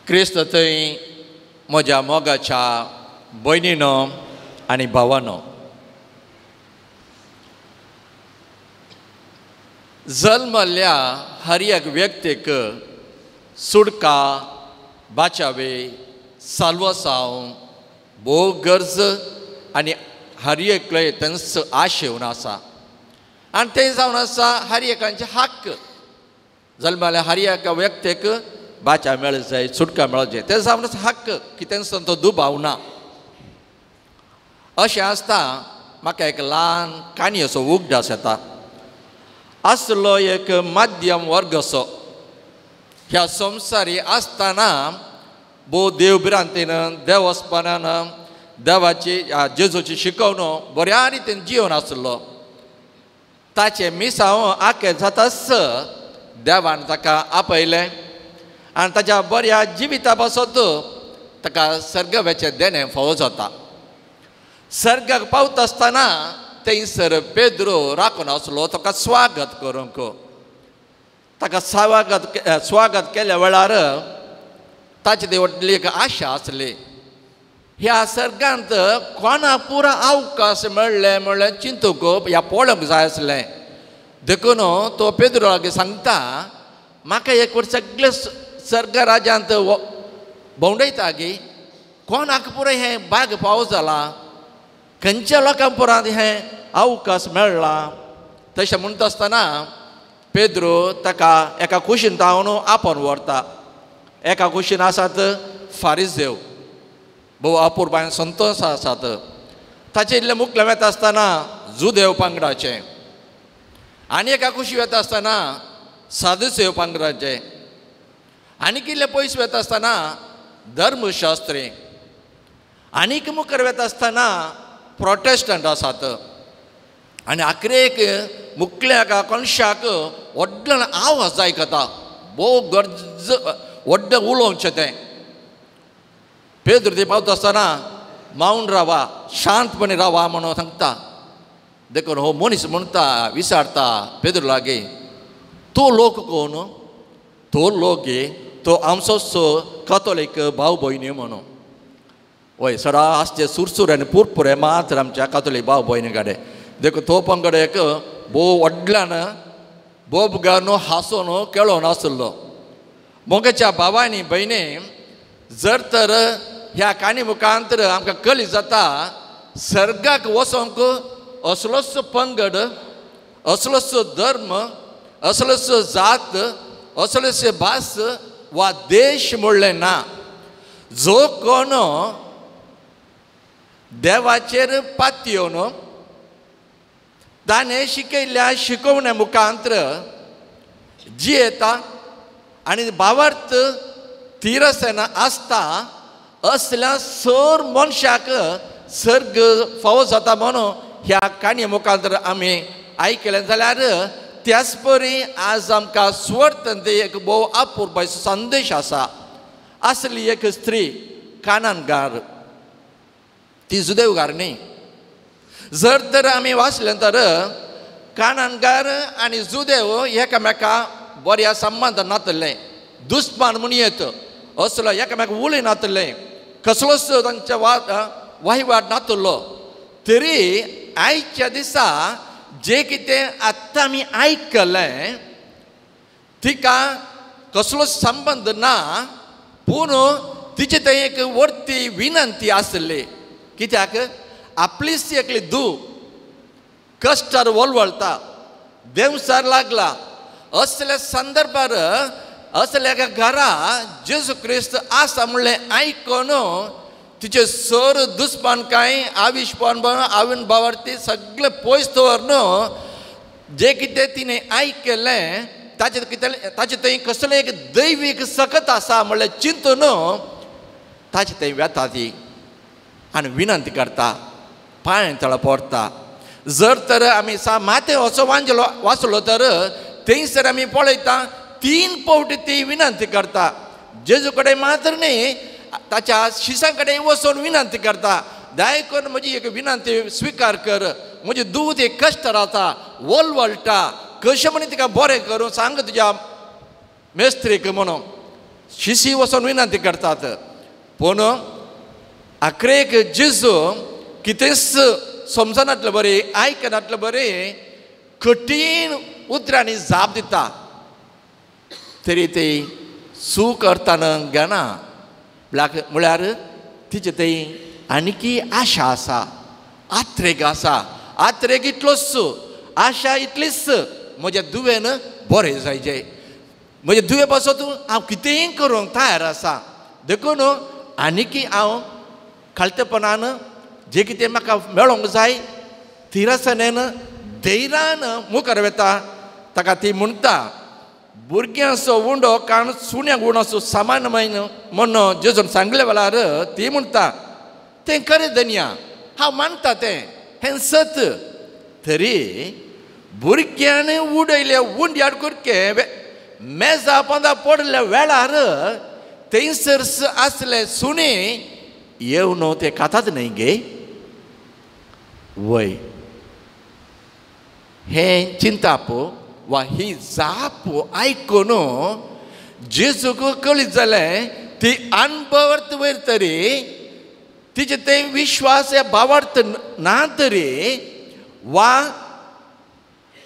क्रिस्त थंय म्हज्या मोगाच्या भयणीनो आनी भावानो, जल्मल्ल्या हर एक व्यक्तीक सुडका बाचावे साल्वसाव भोव गरज आनी हर एकले तेंच आशे येवन आसा आनी तें जावन आसा हर एकांचे हक्क. जल्मल्ल्या हर एका व्यक्तीक बाचा मेळच जाय, सुटका मेळच जाय, तें जावन हक्क की तेंचो तो दुबाव ना. अशें आसता म्हाका एक ल्हान काणी असो उगडास येता. आसलो एक मध्यम वर्ग असो ह्या संवसारी आसतना भोव देवभिरांतेन देवस्पनान देवाची जेजूची शिकवणो बऱ्या रितीन जिवन आसलो. ताचे मिसांव आखे जातास देवान ताका आपयलें आनी ताच्या बऱ्या जिविता पासत ताका सर्गवेचें देणें फावो जाता. सर्गाक पावता आसतना थंयसर पेद्रो राखून आसलो ताका स्वागत करूंक. ताका स्वागत केल्या वेळार ताचे ती व्हडली एक आशा आसली. ह्या सर्गांत कोणाक पुरो अवकाश मेळ्ळे म्हणल्यार चिंतूंक ह्या पळोवंक जाय आसलें. देखून तो पेद्रो लागीं सांगता, म्हाका एक वर्स सगळे सर्ग राज्यांत भोंवडयता गे, कोणाक पुरो हें भाग फावो जाला, खंयच्या लोकांक पुरो हें अवकाश मेळ्ळा. तशें म्हणटा आसतना पेद्रो ताका एका कुशीन तावन आपोवन व्हरता. एका कुशीन आसात फारिझेव, भोव अपुर्बायन संतोश आसात. ताचे इल्ले मुखेल वेता आसतना जुदेव पंगडाचे, आनी एका कुशी वेता आसतना सादुसेव पंगडाचे, आनीक इल्ले पयस वेता आसतना धर्मशास्त्री, आनीक मुखार वेता आसतना प्रोटेस्टंट आसात. आनी आखरेक मुखल्या एका कोणशाक व्हडलो आवाज आयकता, भोव गरज व्हडलें उलोवचें तें. पेद्रो थंय पावता आसतना माऊन रावा, शांतपणी रावा म्हणून सांगता. देखून हो मनीस म्हणटा, विचारता पेद्रो लागीं, तो लोक कोण? तो लोक गे तो आमचोच कॅथोलीक भाव भयणी म्हणून. वय सरा आसचे सुरसूर आनी पुरपुरे मात्र आमच्या कॅथोलीक भाव भयणी कडेन. देखून तो पंगड एक भोव व्हडल्यान बोबगान हांसून केळोन आसलो. मोगाच्या भावांनी भयणी, जर तर ह्या काणी मुखांतर आमकां कळी जाता सर्गाक वचोंक असलोच पंगड, असलोच धर्म, असलोच जात, असलोच भास वा देश म्हणलें ना. जो कोण देवाचेर पातयेवन ताणें शिकयल्ल्या शिकवण्या मुखांतर जियेता आनी भावार्थ तिरसन आसता, असल्या सर मनशाक सर्ग फावो जाता म्हणून ह्या काणये मुखांतर आमी आयकलें. जाल्यार त्याच परी आज आमकां स्वर्थंत एक भोव अपुर्ब संदेश आसा. आसली एक स्त्री कानानगार, ती जुदेवगार न्ही. जर तर आमी वाचलें तर कानानगार आनी जुदेव एकामेका बऱ्या संबंद नातले, दुस्मान म्हूण येत असलो एकामेका उलयनातले, कसलोच तांचे वहिवाट नातलो. तरी आयच्या दिसा जे कितें आत्तां आमी आयकलें तिका कसलोच संबंद ना, पूण तिचे थंय एक वर्ती विनंती आसली. कित्याक आपलीच एकली धूव कश्टार वळवळटा, देवसार लागला, असल्या संदर्भार असल्या एका घरा जेजू क्रिस्त आसा म्हणलें आयकून तिचे सर दुस्मानकाय आविश्वान आवून भावार्थी सगळे पयस दवरन जे कितें तिणें आयकलें ताचे थंय कसलें एक दैवीक सकत आसा म्हणलें चिंतून ताचे थंय वेता ती आनी विनंती करता, पांय तळा पडटा. जर तर आमी माते असो वाचलो तर थंयसर आमी पळयता 3 फावटी ती विनंती करता. जेजू कडेन मात्र न्ही, ताच्या शिसां कडेन वचून विनंती करता, दया करून म्हजी एक विनंती स्विकार कर, म्हजी धूव ती कश्ट रावता, वळवळटा, कशें म्हण तिका बरें करूं सांग तुज्या मेस्त्रीक म्हणून. शिशी वचून विनंती करतात. पूण आखरेक जेजू कितेंच समजनातलें बरें आयकनातलें बरें कठीण उतरांनी जाप दिता. तरी ते सू करतना घेना म्हळ्यार तिचे थंय आनीकी आशा आसा, आत्रेक आसा. आत्रेक इतलोच आशा इतलीच म्हज्या दुवेन बरें जायचें. म्हजे दुवे पासून हांव कितेंय करूंक तयार आसा. देखून आनीकी हांव खालतेपणान जें कितें म्हाका मेळोंक जाय तिरासनेन धैर्यान मुखार वेता. ताका ती म्हणटा भुरग्यांचो उंडो काण सुण्या गुणाचो सामान म्हणून जेजून सांगले वेळार ती म्हणटा तें खरें धन्या, हांव मानता तें, हें सत. तरी भुरग्यान उडयले उंड्यार कुरके मेजा पोंदा पडल्या वेळार थंयसर आसले सुणे येवन ते खातात न्हय गे. वय हें चिंताप वा ही जाप आयकून जेजूक कळीत जालें ती अणभवर्त वयर तरी तिचे ते विश्वास ह्या भावार्थ ना तरी वा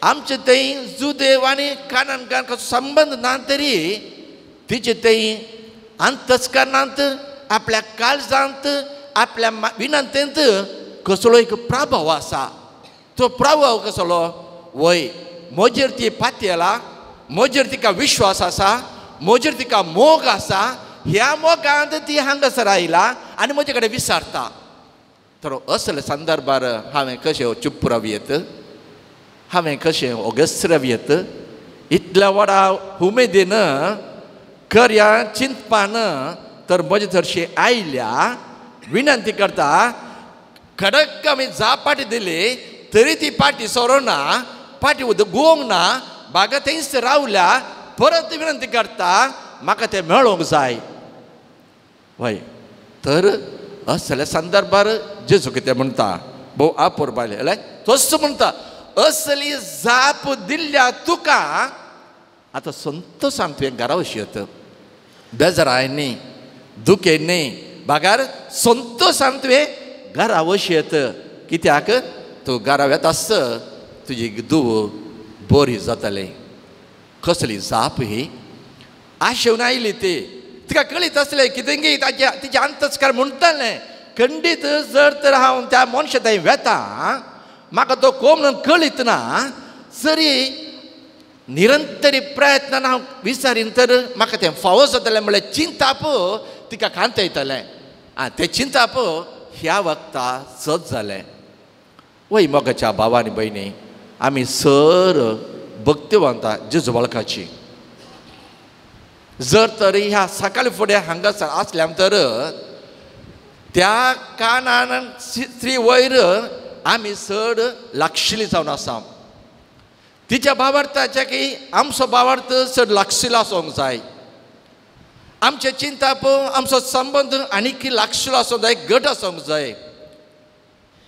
आमचे थंय जुदेव आनी कानान संबंध ना तरी तिचे थंय अंतस्करणांत आपल्या काळजांत आपल्या विनंतेंत कसलो एक प्रभाव आसा. तो प्रभाव कसलो? वय म्हजेर ती पातयला, म्हजेर तिका विश्वास आसा, म्हजेर तिका मोग आसा. ह्या मोगांत ती हांगासर आयला आनी म्हजे कडेन विचारता. तर असले संदर्भार हांवें कशें चुप रावयेत, हांवें कशें ओगस्ट रावयेत. इतल्या व्हडा उमेदीन खऱ्या चिंतपान तर म्हजे थरशी आयल्या विनंती करता. कडक आमी जाप पाटी दिली तरी ती पाटी सोरोना, पाटी उदक गुवोंक ना. बागा थंयच रावल्या. परत विनंती करता म्हाका तें मेळोंक जाय. वय तर असल्या संदर्भार जेजू कितें म्हणटा भोव आपोर बायले तोच म्हणटा असली जाप दिल्ल्या तुका आतां संतोशान तुवें घरा वचयत. बेजाराय न्ही, दुखें न्ही, बागार संतोशान तुवें घरा वचयत. कित्याक तूं घरा वेतास तुजी दूव बरी जातलें. कसली जाप ही आशेवन आयली ती. तिका कळीत आसलें कितें गे तिचे अंतस्कार म्हणटालें खंडीत जर तर हांव त्या मनशा थंय वेता म्हाका तो कोण म्हणून कळीत ना. जरी निरंतरी प्रयत्नान हांव विचारीन तर म्हाका तें फावो जातलें म्हणल्यार चिंताप तिका कांत येतलें. तें चिंताप ह्या वक्ता सत जालें. वय मोगाच्या भावांनी भयणी आमी सर भक्तिवंता जेजू वळखाची. जर तर ह्या सकाळी फुडें हांगासर आसल्या तर त्या कानान स्त्री वयर आमी चड लागशिल्लीं जावन आसा. तिच्या भावार्थाच्या की आमचो भावार्थ चड लागशिल्लो आसूंक जाय. आमचे चिंताप आमचो संबंद आनीक लागशिल्लो आसूंक जाय, घट आसूंक जाय.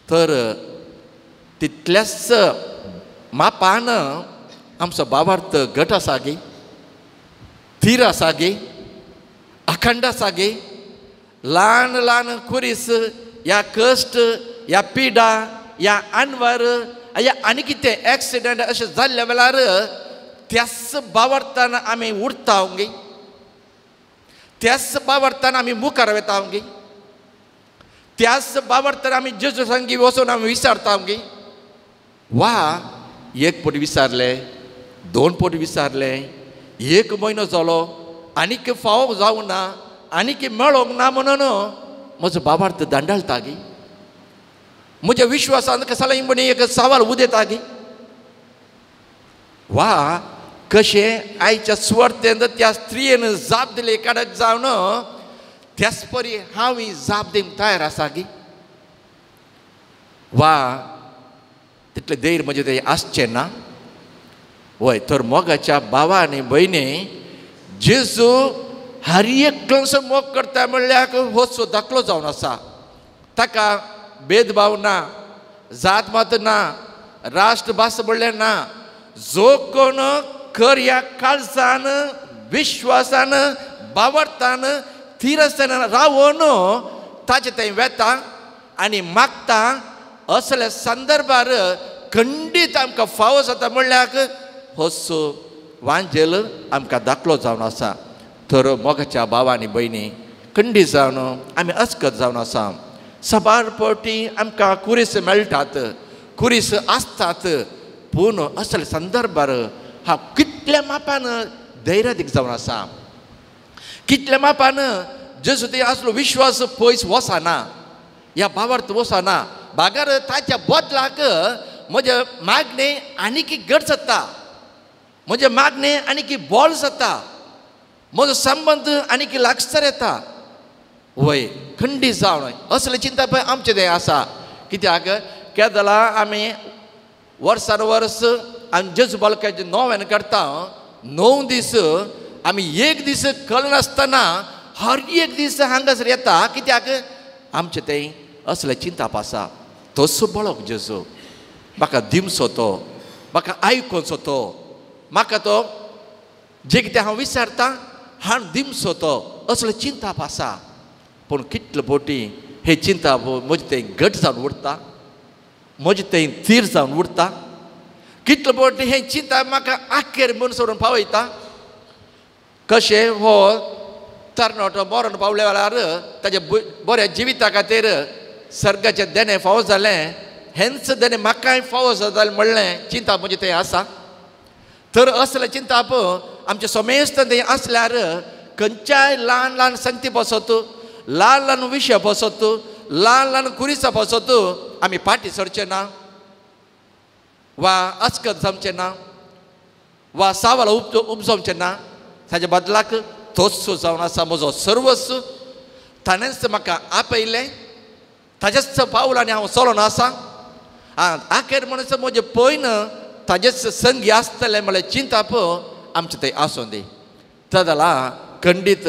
तर तितल्याच मापान आमचो भावार्थ घट आसा गे, थीर आसा गे, अखंड आसा गे. ल्हान ल्हान कुरीस ह्या कश्ट, ह्या पिडा, ह्या अनवर, ह्या आनी कितें एक्सिडंट अशें जाल्ल्या वेळार त्याच भावार्थान आमी उरता गे, त्याच भावार्थान आमी मुखार वेता गे, त्याच भावार्थान आमी जेजू संगी वचून आमी विचारता गे. वा एक पट विचारले, दोन पट विचारले, एक म्हयनो जालो आनीक फावो जावंक ना, आनीक मेळोंक ना म्हणून म्हजो भावार्थ दांडाळटा गे. म्हज्या विश्वासान कसालाय म्हण एक सवाल उदेता गे. वा कशें आयच्या सुवार्थेंत त्या स्त्रियेन जाप दिली कडक जावन त्याच परी हांव जाप दिवंक तयार आसा गे. वा तितलें धैर्य म्हजें थंय आसचें ना. वय तर मोगाच्या भावा आनी भयणी जेजू हर एकल्याचो मोग करता म्हणल्यार हो दाखलो जावन आसा. ताका भेदभाव ना, जात मात ना, राष्ट्र भास म्हणलें ना. जो कोण खऱ्या काळजान विश्वासान भावार्थान थिरसताना रावून ताचे थंय वेता आनी मागता असल्या संदर्भार खंडीत आमकां फावो जाता म्हणल्यार हो वांजेल आमकां दाखलो जावन आसा. तर मोगाच्या भाव आनी भयणी खंडीत जावन आमी अस्कत जावन आसा. सबार फावटी आमकां कुरीस मेळटात, कुरीस आसतात, पूण असल्या संदर्भार हांव कितल्या मापान धैर्यादीक जावन आसा. कितल्या मापान जेजूती असलो विश्वास पयस वचना, ह्या भावार्थ वचना. भागार ताच्या बदलाक म्हजे मागणे आनीक घट जाता, म्हजे मागणे आनीक बोल जाता, म्हजो संबंद आनीक लागसर येता. वय खंडीत जावन असले चिंता पळय आमचे थंय आसा. कित्याक केद जाला आमी वर्सान वर्स आमी जेजू बालकाचें नोवें करता. 9 दीस आमी एक दीस कळनासतना हर एक दीस हांगासर येता. कित्याक आमचे थंय असले चिंताप आसा. तसो बळोक जेजू म्हाका दिमचो तो, म्हाका आयकोचो तो, म्हाका तो जे कितें हांव विचारता हांव दिमचो तो, असले चिंताप आसा. पूण कितले फावटी हे चिंताप म्हजे थंय घट जावन उरता, म्हजे थंय थीर जावन उरता. कितले फावटी हे चिंताप म्हाका आखेर मनसोरून पावयता. कशें हो तरणाटो मरण पावले वेळार ताच्या बऱ्या जिविता खातीर सर्गाचें देणें फावो जालें, हेंच देणें म्हाकाय फावो जातालें म्हणलें चिंताप म्हजे थंय आसा. तर असले चिंताप आमचे समेस्त थंय आसल्यार खंयच्याय ल्हान ल्हान संगती बसत, ल्हान ल्हान विशय बसत, ल्हान ल्हान कुरिसां बसत आमी फाटीं सरचे ना, वा अस्कत जमचें ना, वा सावाल उपजोवचें ना. ताच्या बदलाक तोच जावन आसा म्हजो सर्वस्व. ताणेंच म्हाका आपयलें, ताजेच पावलांनी हांव चलोन आसा. आखेर म्हणून म्हजे पयन ताजेच संगी आसतलें म्हळ्यार चिंताप आमचे थंय आसूं दी. तो जाला खंडीत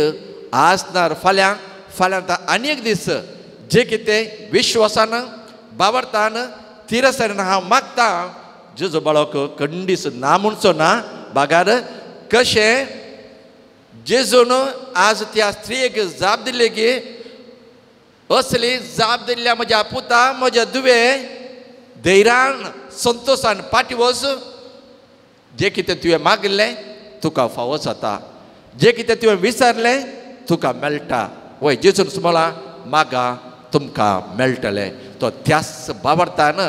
आसनार फाल्यां आनी एक दीस जे कितें विश्वासान भावार्थान तिरसायेन हांव मागता जेजू बाळक खंडीत ना म्हणचो ना. भागार कशें जेजून आज त्या स्त्रीक जाप दिली की असली जाप दिल्ल्या म्हज्या पुता म्हज्या दुवे धैर्यान संतोशान पाटी वच. जे कितें तुवें मागलें तुका फावो जाता, जे कितें तुवें विचारलें तुका मेळटा. वय जेजून म्हळां मागा तुमकां मेळटलें. तो त्याच भावार्थान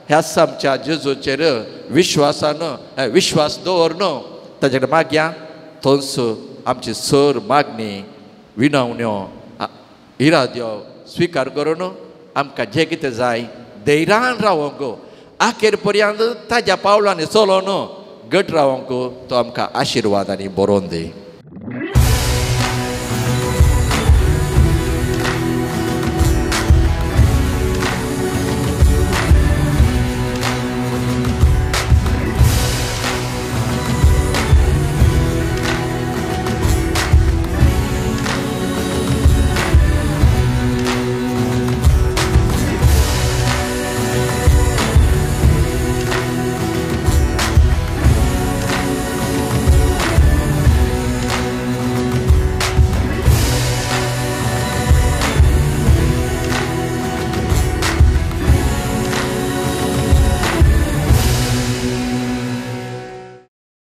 ह्याच आमच्या जेजूचेर विश्वास दवरून ताचे कडेन मागया. थंयच आमची सर मागणी विनवण्यो इराद्यो स्विकार करून आमकां जें कितें जाय धैर्यान रावोंक आखेर पर्यंत ताज्या पावलांनी चलोवन घट रावोंक तो आमकां आशिर्वादांनी बरोवन दी.